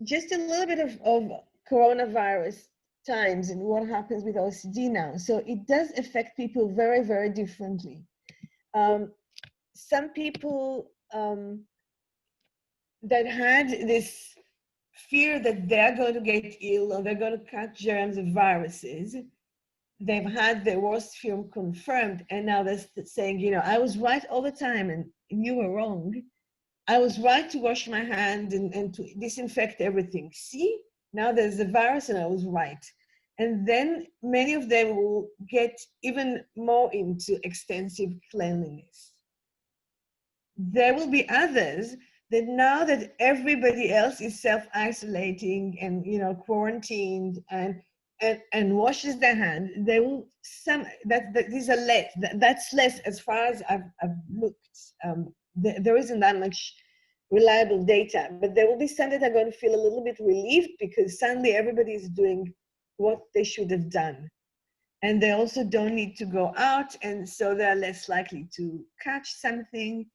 just a little bit of coronavirus times and what happens with OCD now. So it does affect people very, very differently. Some people that had this fear that they're going to get ill or they're going to catch germs or viruses, they've had their worst fear confirmed, and now they're saying, you know, I was right all the time and you were wrong. I was right to wash my hand and to disinfect everything. See, now there's a virus and I was right. And then many of them will get even more into extensive cleanliness. There will be others that now that everybody else is self-isolating and, you know, quarantined and washes their hand, they will these are less. That's less as far as I've looked. There isn't that much reliable data, but there will be some that are going to feel a little bit relieved because suddenly everybody is doing what they should have done. And they also don't need to go out, and so they're less likely to catch something.